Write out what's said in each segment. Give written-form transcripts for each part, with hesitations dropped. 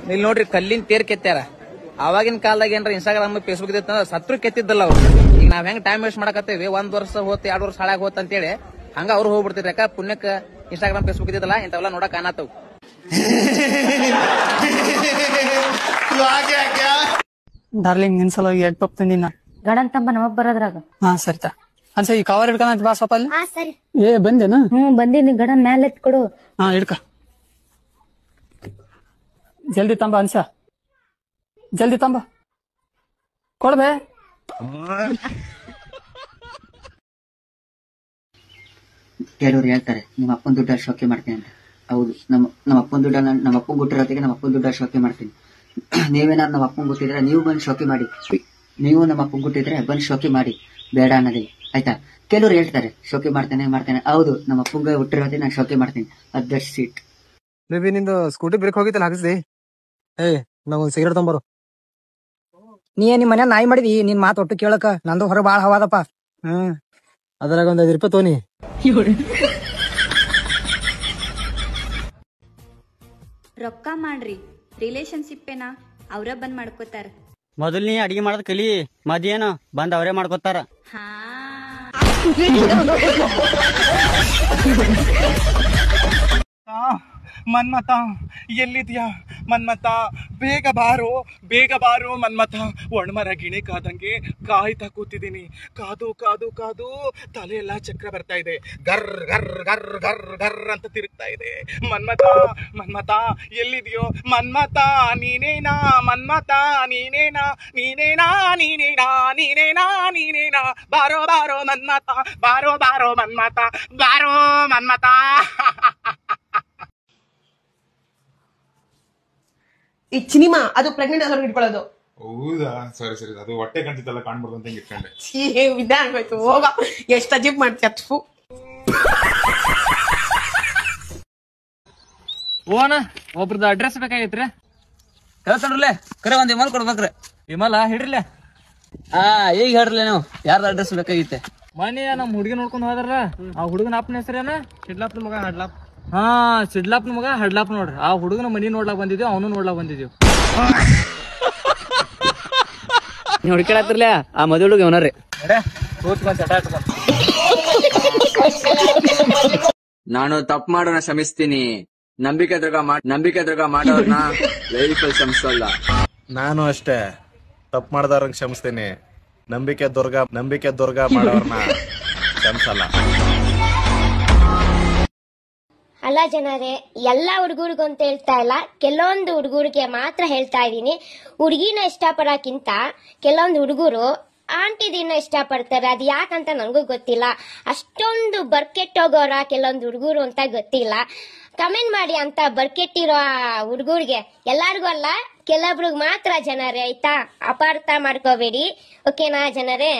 ಇಲ್ಲಿ ನೋಡ್ರಿ ಕಲ್ಲಿನ ತೇರ್ ಕೆತ್ತಾರ. ಅವಾಗಿನ ಕಾಲದಾಗ ಏನ್ರ ಇನ್ಸ್ಟಾಗ್ರಾಮ್ ಫೇಸ್ಬುಕ್ ಇದ್ದ ಸತ್ರು ಕೆತ್ತಿದ್ದಲ್ಲ ಅವ್ರು. ಈಗ ನಾವ್ ಹೆಂಗ್ ಟೈಮ್ ವೇಸ್ಟ್ ಮಾಡಕತ್ತೇವಿ, 1 ವರ್ಷ ಹೋತ್ 2 ವರ್ಷ ಹಾಳಾಗ ಹೋತ್ ಅಂತೇಳಿ ಹಂಗ ಅವ್ರು ಹೋಗ್ಬಿಡ್ತಿರ್. ಯಾಕ ಪುಣ್ಯಕ್ಕ ಇನ್ಸ್ಟಾಗ್ರಾಮ್ ಫೇಸ್ಬುಕ್ ಇದ್ದಿದ್ದಲ್ಲ, ಇಂಥವೆಲ್ಲ ನೋಡಕ್ ಕಾಣತ್ತವ್. ಡಾರ್ಲಿಂಗ್ ನಿನ್ ಸಲುವಾಗಿ ಎಗ್ ಪಪ್ ತಂದಿನ ಗಡನ್ ತಂಬ ನಮಗ್ ಬರೋದ್ರಾಗ. ಹಾ ಸರಿತಾ ಅನ್ಸ ಈ ಕವರ್ ಹಿಡ್ಕೊಂಡ್ ಬಾ ಸ್ವಲ್ಪ ಅಲ್ಲಿ. ಸರಿ. ಏ ಬಂದೇನ? ಬಂದೀನಿ. ಗಡನ್ ಮ್ಯಾಲೆ ಎತ್ ಕೊಡು. ಹಾ ಹಿಡ್ಕ, ಜಲ್ದಿ ತಂಬ ಅನ್ಸ, ಜಲ್ದಿ ತಂಬ ಕೊಡ್ಬೇ. ಕೆಲವ್ರು ಹೇಳ್ತಾರೆ ನಿಮ್ಮ ಅಪ್ಪನ ದುಡ್ಡ ಶೋಕಿ ಮಾಡ್ತೀನಿ ಅಂತ. ಹೌದು, ನಮ್ಮ ಅಪ್ಪನ ದುಡ್ಡ ನಮ್ಮ ಅಪ್ಪನ ಗುಟ್ಟಿರೋತ್ತಿಗೆ ನಮ್ಮ ಅಪ್ಪನ ದುಡ್ಡ ಶೋಕಿ ಮಾಡ್ತೀನಿ. ನೀವೇನಾದ್ರು ನಮ್ಮ ಅಪ್ಪನ ಗುಟ್ಟಿದ್ರೆ ನೀವು ಬಂದು ಶೋಕಿ ಮಾಡಿ. ನೀವು ನಮ್ಮ ಅಪ್ಪನ ಗುಟ್ಟಿದ್ರೆ ಬಂದು ಶೋಕಿ ಮಾಡಿ, ಬೇಡ ಅನ್ನೋದಿಲ್ಲ ಆಯ್ತಾ. ಕೆಲವ್ರು ಹೇಳ್ತಾರೆ ಶೋಕಿ ಮಾಡ್ತೇನೆ. ಹೌದು, ನಮ್ಮ ಅಪ್ಪಂಗ ಹುಟ್ಟಿರೋದೇ ನಾನು ಶೋಕಿ ಮಾಡ್ತೀನಿ. That seat. ಬೇಬಿ ನಿಂದು ಸ್ಕೂಟಿ ಬ್ರೇಕ್ ಹೋಗಿತ್ತಲ್ಲ, ಹಾಕಿಸ್ದಿ? ನಾವೊಂದ್ ಸಿಗರೇಟ್ ತೊಂಬರು. ನೀ ನಿಮ್ ಮನೆ ನಾಯಿ ಮಾಡಿದಿ, ನಿನ್ ಮಾತು ಒಟ್ಟು ಕೇಳಕ. ನಂದು ಹೊರ ಬಾಳ ಹವಾದಪ್ಪ. ಅದ್ರಾಗ ಒಂದ್ 5 ರೂಪಾಯಿ ತೋನಿ. ರೊಕ್ಕ ಮಾಡ್ರಿ, ರಿಲೇಶನ್ಶಿಪ್ ಏನ ಅವ್ರ ಬಂದ್ ಮಾಡ್ಕೋತಾರ. ಮೊದಲ್ ನೀ ಅಡಿಗೆ ಮಾಡೋದ್ ಕಲಿ, ಮದೇನು ಬಂದ್ ಅವರೇ ಮಾಡ್ಕೋತಾರ. ಮನ್ಮತ ಎಲ್ಲಿದ್ಯಾ ಮನ್ಮತ, ಬೇಗ ಬಾರೋ ಮನ್ಮತ. ಒಣಮರ ಗಿಣಿ ಕಾದಂಗೆ ಕಾಯ್ತಾ ಕೂತಿದ್ದೀನಿ. ಕಾದು ಕಾದು ಕಾದು ತಲೆ ಎಲ್ಲ ಚಕ್ರ ಬರ್ತಾ ಇದೆ. ಗರ್ ಗರ್ ಗರ್ ಗರ್ ಗರ್ ಅಂತ ತಿರುಗ್ತಾ ಇದೆ. ಮನ್ಮತ ಎಲ್ಲಿದ್ಯೋ ಮನ್ಮತ, ನೀನೇನಾ ಮನ್ಮತ, ನೀನೇನಾ ಬಾರೋ ಮನ್ಮತ, ಬಾರೋ ಮನ್ಮತ, ಬಾರೋ ಮನ್ಮತ. ಈ ಸಿನಿಮಾ ಅದು ಪ್ರೆಗ್ನೆಂಟ್ ಆದವ್ರಿಗೆ ಇಟ್ಕೊಳ್ಳೋದು. ಹೌದಾ? ಸರಿ ಅದು ಹೊಟ್ಟೆ ಕಂಟಿದ್ದಲ್ಲ, ಕಾಣ್ಬಾರ್ದು ಅಂತ ಹಿಂಗೆ ಇಟ್ಕೊಂಡೆ. ವಿಧ ಅನ್ಬೇಕು. ಹೋಗ, ಎಷ್ಟು ಅಜೀಬ್ ಮಾಡ್ತೀಯ. ಓನ ಒಬ್ರದ್ದು ಅಡ್ರೆಸ್ ಬೇಕಾಗಿತ್ರಿ. ಹೇಳ್ತಾನ್ರಲ್ಲೇ, ಕರೆ ಒಂದ್ ವಿಮಲ್ ಕೊಡ್ಬೇಕ್ರಿ. ವಿಮಲ ಹಿಡ್ರಲ್ಲ. ಈಗ ಹೇಳ್ರಲ್ಲ, ನೀವು ಯಾರ್ದ ಅಡ್ರೆಸ್ ಬೇಕಾಗಿತ್ತೆ? ಮನೆ ನಮ್ ಹುಡುಗಿ ನೋಡ್ಕೊಂಡ್ ಹೋದಾರ. ಆ ಹುಡುಗನ ಅಪ್ಪನ ಹೆಸರೇನ? ಸಿಡ್ಲಾಪ್ನ ಮಗ ಹಡ್ಲಾಪ್. ಸಿಡ್ಲಾಪ್ನ ಮಗ ಹಡ್ಲಾಪ್ ನೋಡ್ರಿ. ಆ ಹುಡುಗನ ಮನಿ ನೋಡ್ಲಾಕ್ ಬಂದಿದ್ವಿ, ಅವನು ನೋಡ್ಲಾಕ್ ಬಂದಿದ್ವಿ. ನೀವ್ ಹುಡುಕಾಡತ್ತಿರ್ಲ, ಆ ಮದುವೆ ಹುಡುಗ ಅವನರಿ. ನಾನು ತಪ್ಪು ಮಾಡೋಣ ಕ್ಷಮಿಸ್ತೀನಿ, ನಂಬಿಕೆ ದ್ರೋಗ ಮಾಡೋರ್ನ ಲೈಫಲ್ಲಿ ಕ್ಷಮಿಸಲ್ಲ. ನಾನು ಅಷ್ಟೇ ತಪ್ಪು ಮಾಡ್ದವ್ರಂಗ್ ಕ್ಷಮಿಸ್ತೀನಿ, ನಂಬಿಕೆ ದುರ್ಗ ಮಾಡೋರ್ನ ಕ್ಷಮಿಸಲ್ಲ. ಅಲ್ಲ ಜನರೇ, ಎಲ್ಲಾ ಹುಡುಗರಿಗೂ ಅಂತ ಹೇಳ್ತಾ ಇಲ್ಲ, ಕೆಲವೊಂದು ಹುಡುಗರಿಗೆ ಮಾತ್ರ ಹೇಳ್ತಾ ಇದೀನಿ. ಹುಡುಗಿನ ಇಷ್ಟಪಡೋಕ್ಕಿಂತ ಕೆಲವೊಂದು ಹುಡುಗರು ಆಂಟಿದಿನ ಇಷ್ಟಪಡ್ತಾರೆ. ಅದು ಯಾಕಂತ ನನಗೂ ಗೊತ್ತಿಲ್ಲ. ಅಷ್ಟೊಂದು ಬರ್ಕೆಟ್ಟೋಗೋರ ಕೆಲವೊಂದು ಹುಡುಗರು ಅಂತ ಗೊತ್ತಿಲ್ಲ. ಕಮೆಂಟ್ ಮಾಡಿ ಅಂತ ಬರ್ಕೆಟ್ಟಿರೋ ಹುಡುಗರಿಗೆ. ಎಲ್ಲಾರ್ಗೂ ಅಲ್ಲ, ಕೆಲವೊಬ್ರಿಗೆ ಮಾತ್ರ ಜನರೇ, ಆಯ್ತಾ? ಅಪಾರ್ಥ ಮಾಡ್ಕೋಬೇಡಿ, ಓಕೆನಾ ಜನರೇ?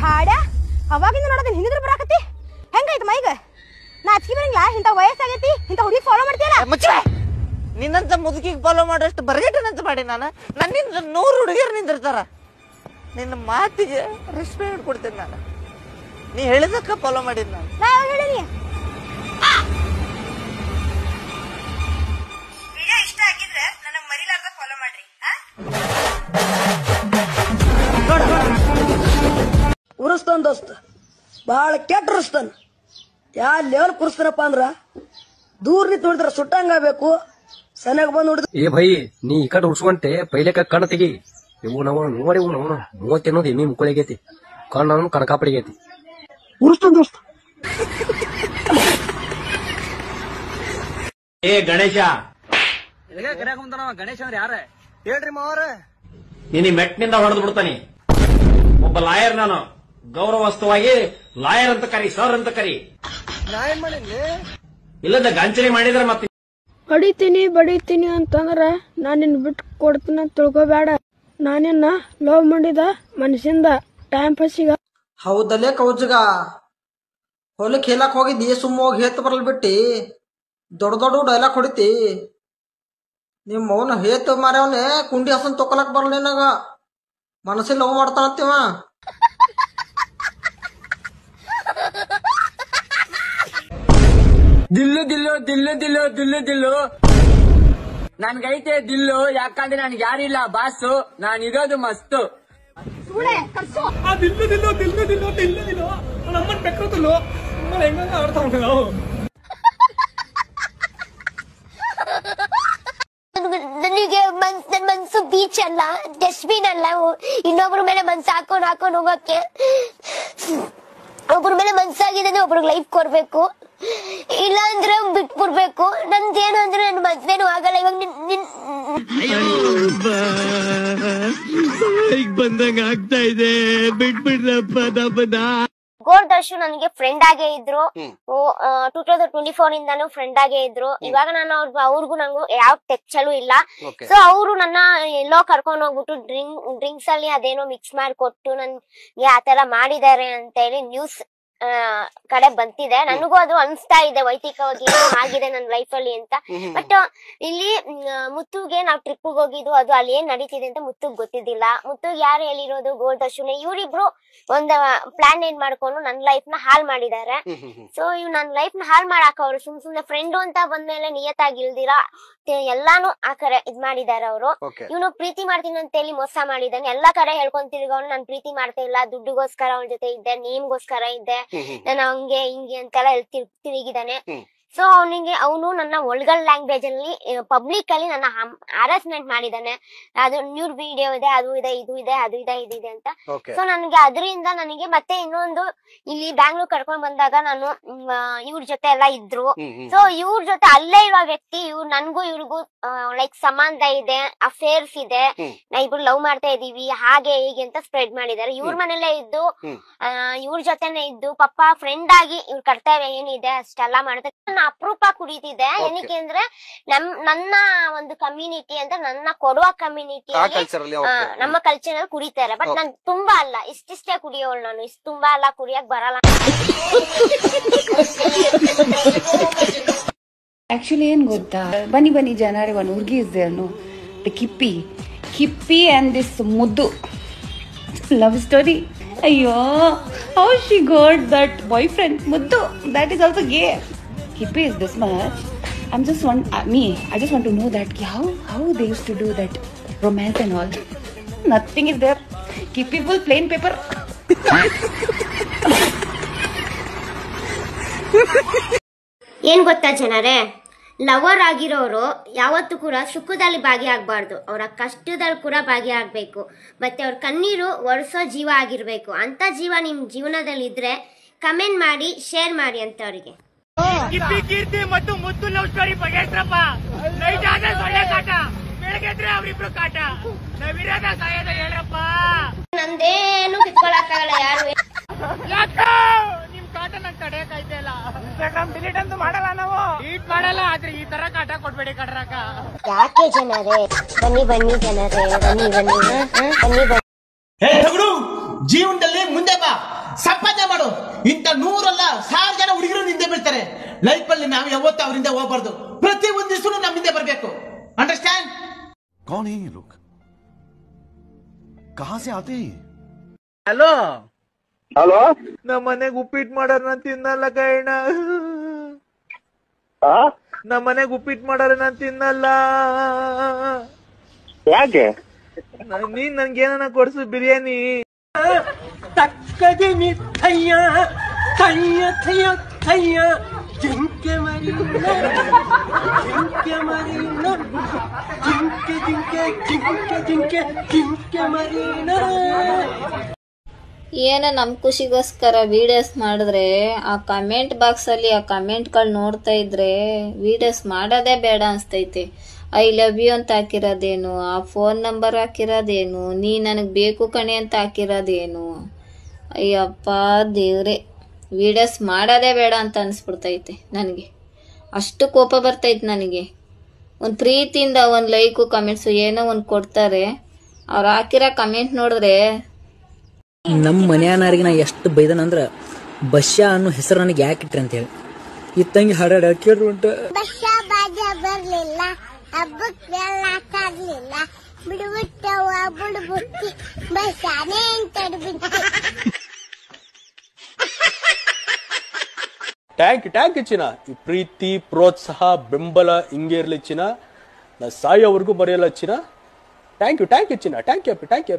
ಹಾಡ ಅವಾಗಿಂದ ನೋಡೋದನ್ನ ಹಿಂದಿದ್ರು ಬರಾಕತ್ತಿ. ಹೆಂಗೈತ್ ಮೈಗ? ನಾಚಿಕೆ ಬರಂಗಿಲ್ಲ? ಇಂಥ ವಯಸ್ಸಾಗೈತಿ, ಇಂಥ ಹುಡುಗಿ ಫಾಲೋ ಮಾಡ್ತೀಯಲ್ಲ? ಮುಚ್ಚೆ! ನಿನ್ನಂತ ಮುದುಕಿಗೆ ಫಾಲೋ ಮಾಡೋಷ್ಟು ಬರ್ಗೆಟ್ಟನಂತ ಮಾಡಿ ನಾನು. ನನ್ನಿಂದ 100 ಹುಡುಗಿಯರು ನಿಂದಿರ್ತಾರ. ನಿನ್ನ ಮಾತಿಗೆ ರೆಸ್ಪೆಕ್ಟ್ ಕೊಡ್ತೀನಿ ನಾನು. ನೀ ಹೇಳಿದಕ್ಕ ಫಾಲೋ ಮಾಡಿದ್ ನಾನು. ಹೇಳಿನಿ. ವಿಡಿಯೋ ಇಷ್ಟ ಆಗಿದ್ರೆ ನನಗೆ ಮರಿಲಾರ್ದ ಫಾಲೋ ಮಾಡ್ರಿ. ಉರಿಸ್ತಾನ ದೋಸ್ತ, ಬಹಳ ಕೆಟ್ಟ ಉರಿಸ್ತಾನ. ಯಾವ ಲೆವೆಲ್ ಕುರಿಸ್ತಾನಪ್ಪ ಅಂದ್ರ ದೂರ ನಿಂತು ನೋಡಿದ್ರ ಸುಟ್ಟಂಗಾಗಬೇಕು, ಸನಿಯಾಗ ಬಂದ್ ನೋಡಿದ್ರ. ಏ ಭೈ, ನೀ ಈ ಕಡೆ ಉಡ್ಸ್ಕೊಂತೆ ಪೈಲೆಕ ಕಣ್ಣ ತೆಗಿ. ಇವು ನಾವು ನೋಡಿ 30 ಅನ್ನೋದು ಎಮ್ಮಿ ಮುಕ್ಕಳಿಗೈತಿ, ಕಣ್ಣು ಕಣಕಾಪಡಿಗೈತಿ. ಉರಿಸ್ತಾನ ದೋಸ್ತ. ಏ ಗಣೇಶ, ಗಣೇಶ ಅಂದ್ರೆ ಯಾರ ಹೇಳ್ರಿ ಮಾವರ? ನೀನು ಮೆಟ್ನಿಂದ ಹೊಡೆದು ಬಿಡ್ತಾನೆ. ಒಬ್ಬ ಲಾಯರ್ ನಾನು, ಗೌರವಸ್ತುವಾಗಿ ಲಾಯರ್ ಅಂತ ಕರಿ, ಸರ್ ಅಂತ ಕರಿ. ನಾ ಏನ್ ಮಾಡಿದ್ನಿ? ಇಲ್ಲದ ಗಂಚಲಿ ಮಾಡಿದ್ರೆ ಮತ್ತೆ ಬಡಿತೀನಿ ಅಂತಂದ್ರ ನಾನ್ ನಿನ್ ಬಿಟ್ಟು ಕೊಡ್ತೀನಿ ಅಂತ ತಿಳ್ಕೊಬೇಡ. ನಾನಿನ್ನ ಲವ್ ಮಾಡಿದ ಮನುಷ್ಯಂದ ಟೈಮ್ ಪಾಸಿಗ. ಹೌದಲ್ಲೇ ಕೌಜಗ, ಹೊಲಕ್ ಹೇಳಕ್ ಹೋಗಿದ್ದಿ, ಸುಮ್ಮ ಹೋಗಿ ಹೇತ್ ಬರಲ್ ಬಿಟ್ಟಿ ದೊಡ್ಡ ಡೈಲಾಗ್ ಹೊಡಿತಿ. ನಿಮ್ ಮೌನ ಹೇತ್ ಮಾರ್ಯವನೆ ಕುಂಡಿ ಹಸನ್ ತೊಕೊಲಕ್ ಬರಲ್ಲ ನಿನಗ. ಮನಸ್ಸಿಗೆ ಲವ್ ಮಾಡ್ತಾನಂತೀವ. ದಿಲ್ಲು ದಿಲ್ಲು ದಿಲ್ಲು ದಿಲ್ಲು ದಿಲ್ಲು ದಿಲ್ಲು ನನ್ಗೈತೆ ದಿಲ್ಲು, ಯಾಕಂದ್ರೆ ನನ್ಗೆ ಯಾರಿಲ್ಲ ಬಾಸು, ನಾನಿರೋದು ಮಸ್ತು. ನನಗೆ ನನ್ ಮನ್ಸು ಬೀಚ್ ಅಲ್ಲ, ಡಸ್ಟ್ಬಿನ್ ಅಲ್ಲ. ಇನ್ನೊಬ್ರ ಮೇಲೆ ಮನ್ಸು ಹಾಕೊಂಡ್ ಹೋಗಕ್ಕೆ, ಒಬ್ರ ಮೇಲೆ ಮನ್ಸಾಗಿದೆ ಒಬ್ರಿಗೆ ಲೈಫ್ ಕೊಡ್ಬೇಕು, ಇಲ್ಲ ಅಂದ್ರೆ ಬಿಟ್ಬಿಡ್ಬೇಕು. ನಂದೇನು ಅಂದ್ರೆ ನನ್ ಮದ್ವೆನೂ ಆಗಲ್ಲ. ಇವಾಗ ಬಂದಂಗ ಆಗ್ತಾ ಇದೆ, ಬಿಟ್ಬಿಡ್ರಪ್ಪ ನಮ್ಮನ್ನ. ಗೋರ್ದರ್ಶು ನನಗೆ ಫ್ರೆಂಡ್ ಆಗೇ ಇದ್ರು. 2024 ಇಂದಾನು ಫ್ರೆಂಡ್ ಆಗೇ ಇದ್ರು. ಇವಾಗ ನಾನು ಅವ್ರಿಗೂ ನಂಗೂ ಯಾವ ಟೆಚ್ಚಲ್ಲೂ ಇಲ್ಲ. ಸೊ ಅವರು ನನ್ನ ಎಲ್ಲೋ ಕರ್ಕೊಂಡ್ ಹೋಗ್ಬಿಟ್ಟು ಡ್ರಿಂಕ್ಸ್ ಅಲ್ಲಿ ಅದೇನೋ ಮಿಕ್ಸ್ ಮಾಡಿಕೊಟ್ಟು ನನ್ಗೆ ಆತರ ಮಾಡಿದ್ದಾರೆ ಅಂತ ಹೇಳಿ ನ್ಯೂಸ್ ಕಡೆ ಬಂತಿದೆ. ನನಗೂ ಅದು ಅನ್ಸ್ತಾ ಇದೆ ವೈಯಕ್ತಿಕವಾಗಿ ಆಗಿದೆ ನನ್ನ ಲೈಫ್ ಅಲ್ಲಿ ಅಂತ. ಬಟ್ ಇಲ್ಲಿ ಮುತ್ತುಗೆ ನಾವ್ ಟ್ರಿಪ್ ಹೋಗಿದ್ದು, ಅದು ಅಲ್ಲಿ ಏನ್ ನಡೀತಿದೆ ಅಂತ ಮುತ್ತುಗ್ ಗೊತ್ತಿದ್ದಿಲ್ಲ. ಮುತ್ತುಗ್ ಯಾರು ಹೇಳಿರೋದು, ಗೋರ್ದರ್ಶುನೆ. ಇವ್ರಿಬ್ರು ಒಂದ್ ಪ್ಲಾನ್ ಏನ್ ಮಾಡ್ಕೊಂಡು ನನ್ ಲೈಫ್ ನ ಹಾಳ್ ಮಾಡಿದ್ದಾರೆ. ಸೊ ಇವ್ ನನ್ ಲೈಫ್ ನ ಹಾಳ್ ಮಾಡಾಕ ಅವ್ರು ಸುಮ್ನೆ ಫ್ರೆಂಡು ಅಂತ ಬಂದ್ಮೇಲೆ ನಿಯತ್ತಾಗಿ ಇಲ್ದಿರಾ ಎಲ್ಲಾನು ಆ ಕಡೆ ಇದ್ ಮಾಡಿದಾರೆ ಅವರು. ಇವನು ಪ್ರೀತಿ ಮಾಡ್ತೀನಿ ಅಂತ ಹೇಳಿ ಮೋಸ ಮಾಡಿದ್ದಾನೆ. ಎಲ್ಲಾ ಕಡೆ ಹೇಳ್ಕೊಂತಿರ್ಗವ್ನು ನಾನ್ ಪ್ರೀತಿ ಮಾಡ್ತಾ ಇಲ್ಲ, ದುಡ್ಡುಗೋಸ್ಕರ ಅವನ ಜೊತೆ ಇದ್ದೆ, ನೇಮ್ಗೋಸ್ಕರ ಇದ್ದೆ, ನಾನು ಹಂಗೆ ಹಿಂಗೆ ಅಂತೆಲ್ಲ ತಿರುಗಿದಾನೆ. ಸೊ ಅವನು ನನ್ನ ಒಳ್ಗಲ್ ಲ್ಯಾಂಗ್ವೇಜ್ ಅಲ್ಲಿ ಪಬ್ಲಿಕ್ ಅಲ್ಲಿ ನನ್ನ ಹರಾಸ್ಮೆಂಟ್ ಮಾಡಿದಾನೆ. ಅದು ನ್ಯೂಡ್ ವಿಡಿಯೋ ಇದೆ, ಅದು ಇದೆ, ಇದು ಇದೆ, ಅದು ಇದೆ, ಇದು ಇದೆ ಅಂತ. ಸೊ ನನ್ಗೆ ಅದರಿಂದ ನನಗೆ ಮತ್ತೆ ಇನ್ನೊಂದು ಇಲ್ಲಿ ಬ್ಯಾಂಗ್ಳೂರ್ ಕರ್ಕೊಂಡ್ ಬಂದಾಗ ನಾನು ಇವ್ರ ಜೊತೆ ಎಲ್ಲಾ ಇದ್ರು. ಸೊ ಇವ್ರ ಜೊತೆ ಅಲ್ಲೇ ಇರುವ ವ್ಯಕ್ತಿ ನನ್ಗೂ ಇವ್ರಿಗೂ ಲೈಕ್ ಸಂಬಂಧ ಇದೆ, ಅಫೇರ್ಸ್ ಇದೆ, ನಾ ಇಬ್ರು ಲವ್ ಮಾಡ್ತಾ ಇದೀವಿ, ಹಾಗೆ ಹೀಗೆ ಅಂತ ಸ್ಪ್ರೆಡ್ ಮಾಡಿದಾರೆ. ಇವ್ರ ಮನೇಲೆ ಇದ್ದು ಇವ್ರ ಜೊತೆನೆ ಇದ್ದು ಪಾಪ ಫ್ರೆಂಡ್ ಆಗಿ ಇವ್ರ ಕರ್ತವ್ಯ ಏನಿದೆ ಅಷ್ಟೆಲ್ಲಾ ಮಾಡ್ತಾರೆ. ಅಪರೂಪ ಕುಡಿತಿದೆ. ಏನಕ್ಕೆ ಅಂದ್ರೆ ನನ್ನ ಒಂದು ಕಮ್ಯುನಿಟಿ ಅಂತ ನನ್ನ ಕೊಡುವ ಕಮ್ಯುನಿಟಿ ನಮ್ಮ ಕಲ್ಚರ್ ಅಲ್ಲಿ ಕುಡಿತಾರೆ. ಬಟ್ ನನ್ ತುಂಬಾ ಅಲ್ಲ, ಇಷ್ಟಿಷ್ಟೇ ಕುಡಿಯೋಳು ನಾನು. ಇಷ್ಟು ತುಂಬಾ ಅಲ್ಲ, ಕುಡಿಯಕ್ ಬರಲ್ಲ. ಆಕ್ಚುಲಿ ಏನ್ ಗೊತ್ತಾ, ಬನ್ನಿ ಜನರೇ, ಒಂದು ಹುಡುಗಿ ಇದ್ದೇನು ಕಿಪ್ಪಿ ಅಂಡ್ ದಿಸ್ ಮುದ್ದು ಲವ್ ಸ್ಟೋರಿ. ಅಯ್ಯೋ, how she got that boy friend ಮುದ್ದು, ದಟ್ ಈಸ್ ಆಲ್ಸೋ ಗೇ. Kippy is this much. I just want to know that how they used to do that romance and all. Nothing is there. Kippy full plain paper. ಏನ್ ಗೊತ್ತಾ ಜನರೇ, lover ಆಗಿರೋರು ಯಾವತ್ತೂ ಕೂಡ ಸುಖದಲ್ಲಿ ಭಾಗಿಯಾಗಬಾರ್ದು, ಅವರ ಕಷ್ಟದಲ್ಲಿ ಕೂಡ ಭಾಗಿಯಾಗಬೇಕು. ಮತ್ತೆ ಅವ್ರ ಕಣ್ಣೀರು ಒರೆಸೋ ಜೀವ ಆಗಿರ್ಬೇಕು. ಅಂತ ಜೀವ ನಿಮ್ ಜೀವನದಲ್ಲಿ ಇದ್ರೆ ಕಮೆಂಟ್ ಮಾಡಿ, ಶೇರ್ ಮಾಡಿ ಅಂತ ಅವರಿಗೆ. ಕೀರ್ತಿ ಮತ್ತು ಮುತ್ತು ಲವ್ ಸ್ಟೋರಿ ಬಗೆಹರಿಸ್ರಪ್ಪ. ನೈಟ್ ಆದ್ರೆ ಸೊಳ್ಳೆ ಕಾಟ, ಬೆಳಗ್ಗೆದ್ರೆ ಅವ್ರಿಬ್ರು ಕಾಟ, ನಾವಿರೋದ ಸಾಯದ ಹೇಳ್ರಪ್ಪ. ನಂದೇನು ಕಿತ್ಕೊಳಕ್ಕಾಗಲ್ಲ ಯಾರು. ನಿಮ್ ಕಾಟ ನಂಗೆ ತಡೆಯಕ್ಕಾಯ್ತಾ ಇಲ್ಲ. ಇನ್ಸ್ಟಾಗ್ರಾಮ್ ಡಿಲೀಟ್ ಅಂತೂ ಮಾಡಲ್ಲ ನಾವು, ಡಿಲೀಟ್ ಮಾಡಲ್ಲ. ಆದ್ರೆ ಈ ತರ ಕಾಟ ಕೊಡ್ಬೇಡಿ ಕಡ್ರಕ್ಕ. ಯಾಕೆ ಜನರೇ, ಬನ್ನಿ ಜನರೇ, ಬನ್ನಿ. ಜೀವನದಲ್ಲಿ ಮುಂದೆ ಬಾ, ಸಂಪಾದನೆ ಮಾಡು. ಇಂತ 100 ಅಲ್ಲ 1000 ಜನ ಹುಡುಗರು ಹಿಂದೆ ಬೀಳ್ತಾರೆ. ಲೈಫ್ ಅಲ್ಲಿ ನಾವು ಯಾವತ್ತೂ ಅವರಿಂದ ಹೋಗ್ಬಾರ್ದು. ಪ್ರತಿ ಒಂದ್ ದಿವಸ ನಮ್ಮ ಹಿಂದೆ ಬರ್ಬೇಕು. ಅಂಡರ್ಸ್ಟ್ಯಾಂಡ್? कौन है ये लोग? कहां से आते हैं? ಹಲೋ ನಮ್ಮ ಮನೆಗ್ ಉಪ್ಪಿಟ್ಟು ಮಾಡೋರ್ ನಾನ್ ತಿನ್ನಲ್ಲ ಕೈಣ. ನಮ್ಮ ಮನೆಗ್ ಉಪ್ಪಿಟ್ಟು ಮಾಡೋರ್ ನಾನ್ ತಿನ್ನಲ್ಲ. ಯಾಕೆ? ನೀನ್ ನನ್ಗೇನ ಕೊಡ್ಸು ಬಿರಿಯಾನಿ. ತಕ್ಕದೆ ಮಿಠಯ್ಯ ಕಯ್ಯ ಥಯ್ಯ ಥಯ್ಯ ಜಿಂಕೆ ಮರಿ ಜಿಂಕೆ ಮರಿನ ಜಿಂಕೆ ಜಿಂಕೆ ಜಿಂಕೆ ಜಿಂಕೆ ಜಿಂಕೆ ಮರಿನ. ಏನೋ ನಮ್ ಖುಷಿಗೋಸ್ಕರ ವಿಡಿಯೋಸ್ ಮಾಡಿದ್ರೆ ಆ ಕಮೆಂಟ್ ಬಾಕ್ಸ್ ಅಲ್ಲಿ ಆ ಕಮೆಂಟ್ಗಳು ನೋಡ್ತಾ ಇದ್ರೆ ವಿಡಿಯೋಸ್ ಮಾಡೋದೇ ಬೇಡ ಅನ್ಸ್ತೈತೆ. ಐ ಲವ್ ಯು ಅಂತ ಹಾಕಿರೋದೇನು, ಆ ಫೋನ್ ನಂಬರ್ ಹಾಕಿರೋದೇನು, ನೀ ನನಗೆ ಬೇಕು ಕಣೆ ಅಂತ ಹಾಕಿರೋದೇನು. ಅಯ್ಯಪ್ಪ ದೇವ್ರೆ, ವಿಡಿಯೋಸ್ ಮಾಡೋದೇ ಬೇಡ ಅಂತ ಅನಿಸ್ಬಿಡ್ತೈತೆ ನನಗೆ. ಅಷ್ಟು ಕೋಪ ಬರ್ತೈತೆ ನನಗೆ. ಒಂದು ಪ್ರೀತಿಯಿಂದ ಒಂದು ಲೈಕು ಕಮೆಂಟ್ಸು ಏನೋ ಒಂದು ಕೊಡ್ತಾರೆ, ಅವ್ರು ಹಾಕಿರೋ ಕಮೆಂಟ್ ನೋಡಿದ್ರೆ. ನಮ್ಮ ಮನೆಯವ್ರಿಗೆ ನಾ ಎಷ್ಟು ಬೈದನಂದ್ರ ಬಶ್ಯಾ ಅನ್ನೋ ಹೆಸರು ನನಗೆ ಯಾಕೆ ಇಟ್ರಿ ಅಂತ ಹೇಳಿ ಇತ್ತಂಗೆ ಹಾಡಾಡ ಕೇಳ್ರು ಉಂಟು. ಬರ್ಲಿಲ್ಲ, ಹಬ್ಬಕ್ಕೆಲ್ಲ ಕಾಡ್ಲಿಲ್ಲ, ಬಿಡುಬಿಟ್ಟವ ಬಿಡುಬುಟ್ಟಿ ಬಸಾನೆ ಅಂತ ಟ್ಯಾಂಕ್ ಯು ಚಿನ್ನ. ಈ ಪ್ರೀತಿ ಪ್ರೋತ್ಸಾಹ ಬೆಂಬಲ ಹಿಂಗೆ ಇರ್ಲಿ ಚಿನ್ನ. ನಾ ಸಾಯೋವರೆಗೂ ಬರೆಯಲ್ಲ ಚಿನ್ನ. ಥ್ಯಾಂಕ್ ಯು ಚಿನ್ನ. Thank you